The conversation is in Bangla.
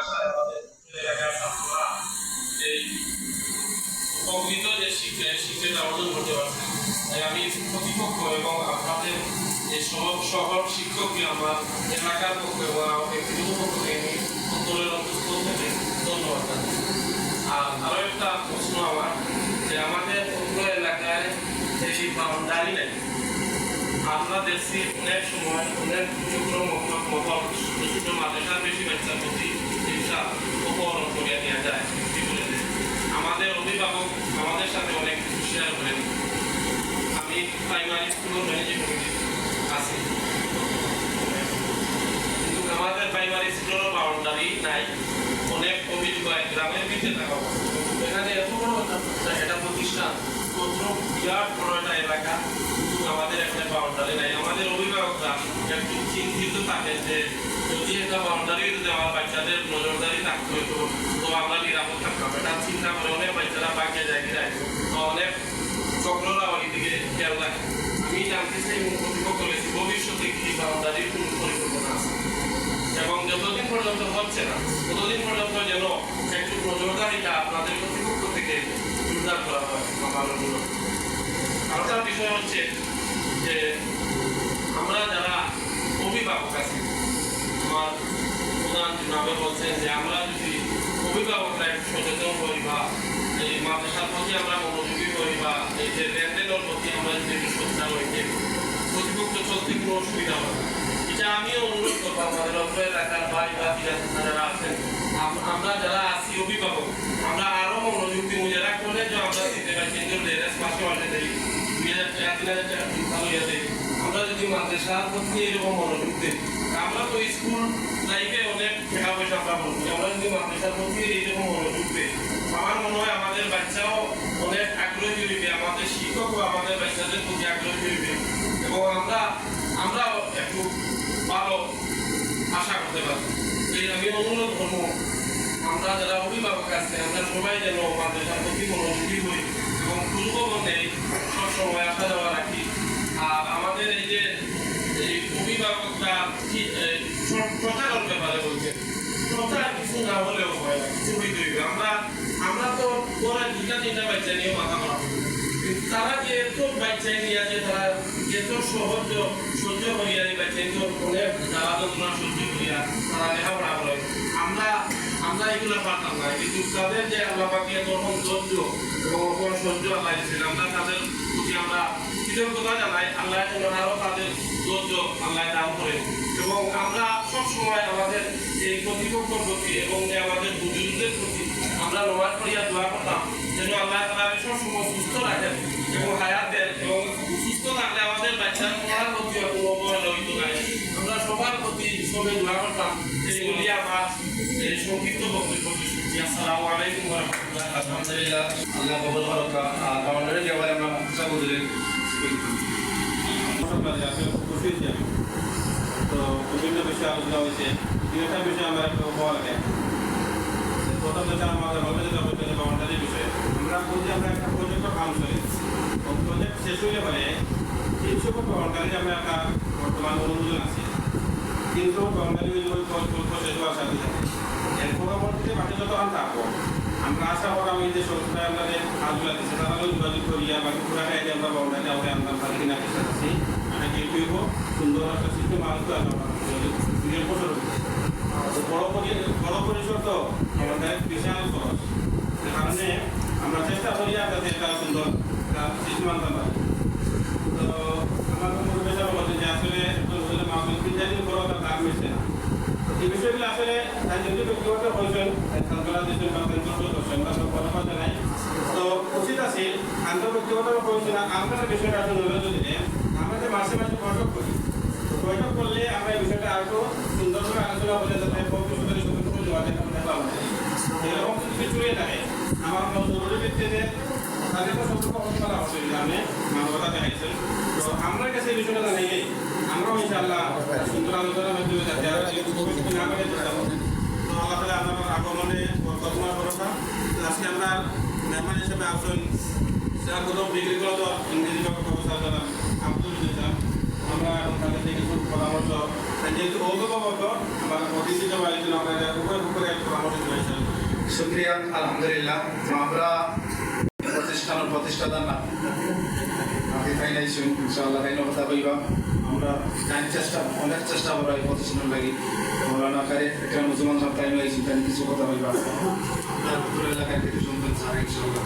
আসায় আমাদের এলাকার ছাত্ররা এই প্রকৃত যে শিক্ষাটা অর্জন করতে পারছে। তাই আমি প্রতিপক্ষ এবং আপনাদের এই শহর শিক্ষককে আমার এলাকার পক্ষে এবং ব্যক্তিগত পক্ষ থেকে আমি অন্তরের অন্তঃস্থল থেকে ধন্যবাদ জানাই। আর আরও একটা প্রশ্ন আমার, যে আমাদের অন্য এলাকায় এই বাউন্ডারি নেই। আমরা দেখছি অনেক সময় অনেক ছোট মতো ছোট মাদ্রাসার বেশি বাচ্চার প্রতি শিক্ষা অপহরণ করিয়া নেওয়া যায়। আমাদের অভিভাবক আমাদের সাথে অনেক শেয়ার করেন। আমি প্রাইমারি স্কুলের ম্যানেজিং কমিটি আছি, কিন্তু আমাদের প্রাইমারি স্কুলেরও বাউন্ডারি নাই। অনেক অভিযোগ গ্রামের ভিতরে থাকা এখানে এত বড় একটা প্রতিষ্ঠান, প্রথম বিরাট বড় একটা এলাকা, কিন্তু আমাদের এখানে বাউন্ডারি নাই। আমাদের অভিভাবকরা একটু চিন্তিত থাকেন যে যদি একটা বাউন্ডারি যদি আমার বাচ্চাদের নজরদারি থাকতে হতো তো আমরা নিরাপদ থাকতাম। এটা চিন্তা করে অনেক বাচ্চারা বাকিয়ে যায় কিনা, তো অনেক চক্ররা ওই দিকে খেয়াল রাখে। আমি জানতে চাই কর্তৃপক্ষ করেছি ভবিষ্যতে কি বাউন্ডারির কোন পরিকল্পনা আছে, এবং যতদিন পর্যন্ত হচ্ছে না ততদিন পর্যন্ত যেন একটু নজরদারিটা আপনাদের কর্তৃপক্ষ থেকে জোরদার করা হয়। আমার অনুরোধ। আরেকটা বিষয় হচ্ছে যে আমরা যারা অভিভাবক আছি, আমার প্রধান জনাবে বলছেন যে আমরা যদি অভিভাবকরা একটু সচেতন হই বা এই মাদ্রাসার প্রতি আমরা মনোযোগী হই বা এই যে লেনদেনের প্রতি আমরা যদি একটু সচেতন হই, প্রতিপক্ষ চলতে কোনো অসুবিধা হবে না। এটা আমিও অনুরোধ করবো আমাদের অল্প এলাকার ভাই বা যারা আছেন, আমরা যারা আছি অভিভাবক, আমরা আরো মনোযোগ দিব। যারা কলেজ আমরা দিতে পারি কিন্তু মাসে মাসে দেই 2000 টাকা 3000 টাকা হইয়া দেই। আমরা যদি মাদ্রাসার প্রতি এরকম মনোযোগ দিই, আমরা তো স্কুল লাইফে অনেক টাকা পয়সা আমরা বলছি, আমরা যদি মাদ্রাসার প্রতি এইরকম মনোযোগ দিই, আমার মনে হয় আমাদের বাচ্চাও অনেক আগ্রহী হইবে, আমাদের শিক্ষকও আমাদের বাচ্চাদের প্রতি আগ্রহী হইবে, এবং আমরাও একটু ভালো আশা করতে পারি। এই আমি অনুরোধ করবো আমরা যারা অভিভাবক আছে আমরা সবাই যেন মাদ্রাসার প্রতি মনোযোগী হই এবং খোঁজখবর নেই, সবসময় আসা যাওয়া রাখি। আর আমাদের এই যে এই অভিভাবকরা প্রচারের ব্যাপারে বলছেন, প্রচার কিছু না হলেও হয় না, কিছু হইতে হইবে। আমরা তো পরে 2-3টা বাচ্চা নিয়ে মাথা করা, তারা যে এত বাচ্চা নিয়ে আছে, তারা এত সহ্য করিয়া এই বাচ্চা অনেক জ্বালা যন্ত্রণা সহ্য করিয়া তারা লেখাপড়া করে। আমরা এগুলো পারতাম না, কিন্তু তাদের যে আল্লাহ পাকে তখন ধৈর্য এবং সহ্য আল্লাহ দিয়েছেন, আমরা তাদের প্রতি আমরা কৃতজ্ঞতা জানাই। আল্লাহ যেন আরও তাদের ধৈর্য আল্লাহ দান করেন, এবং আমরা সবসময় আমাদের এই কর্তৃপক্ষের প্রতি এবং আমাদের বুজুর্গদের প্রতি আমরা নমাজ পড়িয়া দোয়া করতাম যেন আল্লাহ তাআলা সবসময় সুস্থ রাখেন এবং হায়াত দেন, এবং সুস্থ থাকলে আমাদের বাচ্চার পড়ার প্রতি অবহেলা হইত না। আমরা সবার প্রতি সবে দোয়া করতাম। এইগুলি আমার এই সংক্ষিপ্ত বক্তব্য। আসসালামু আলাইকুম ওয়া রাহমাতুল্লাহ। আলহামদুলিল্লাহ, আল্লাহ কবুল করুক। আমাদের ব্যাপারে আমরা মুখা বুঝলেন তো বিভিন্ন বিষয়ে আলোচনা হয়েছে। দুইটা বিষয় আমার একটু বলা লাগে। প্রথম হচ্ছে আমাদের বাউন্ডারি বিষয়ে আমরা বলছি আমরা একটা প্রজেক্ট কাম করি, প্রজেক্ট শেষ হইলে পরে 300 বাউন্ডারি আমরা একটা বর্তমান অনুমোদন আছে। 300 বাউন্ডারি শেষ হওয়ার সাথে সাথে এর পরবর্তীতে বাকি যত আন থাকবো আমরা আশা করা ওই যে সংস্থায় আমাদের কাজগুলো দিচ্ছে তারাও যোগাযোগ করিয়া বাকি পুরাটা যে আমরা বাউন্ডারি আমরা আনতাম পারি কিনা চেষ্টা করছি। এটা কিন্তু সুন্দর একটা সিস্টেম আসবে বড় পরিসর তো আমাদের বিশাল খরচ, সে কারণে আমরা চেষ্টা করি যাতে একটা সুন্দর সিস্টেম আনতে পারি। তো আমার পরিবেশে বলছে যে আসলে বিদ্যালয় বড় একটা দাম মিশছে না। এই বিষয়গুলো আসলে যদি ব্যক্তিগত হয়েছেন জানাই, তো উচিত আছে আন্তর্ব্যক্তিগত হয়েছে না আপনার বিষয়টা আসলে নজর দিলে আমরা যে মাসে মাসে বৈঠক করি, বৈঠক করলে আমরা এই বিষয়টা আরো সুন্দর করে আলোচনা বলে যাতে ভবিষ্যতের সুবিধা যোগাযোগ পাবো। এরকম যদি চুড়িয়ে থাকে আমার জরুরি ভিত্তিতে তাদের তো সতর্ক হতে পারা হবে। আমি মানবতা দেখাইছেন, তো আমরা কাছে এই বিষয়টা জানাই আমরাও ইনশাআল্লাহ সুন্দর আলোচনার মাধ্যমে যাতে না করে তো আল্লাহ তাআলা আমার আগমনে কল্পনা ভরসা। আজকে আমরা মেহমান হিসেবে আসুন প্রথম ডিগ্রি কলেজ ইংরেজি প্রফেসর দ্বারা আব্দুল ইসলাম, আমরা এখন তাদের থেকে কিছু পরামর্শ যেহেতু অভিভাবক আমার অতিথি জমা আমরা উভয় শুক্রিয়া আলহামদুলিল্লাহ। তো আমরা প্রতিষ্ঠানের প্রতিষ্ঠাতা না আপনি তাই নাই শুন ইনশাআল্লাহ তাই কথা কইবা আমরা অনেক চেষ্টা করা এই প্রতিষ্ঠানের লাগি মৌলানা কারে একটা মুসলমান সব টাইম হয়েছি তাই কিছু কথা কইবা আপনার পুরো এলাকার কিছু শুনবেন স্যার ইনশাআল্লাহ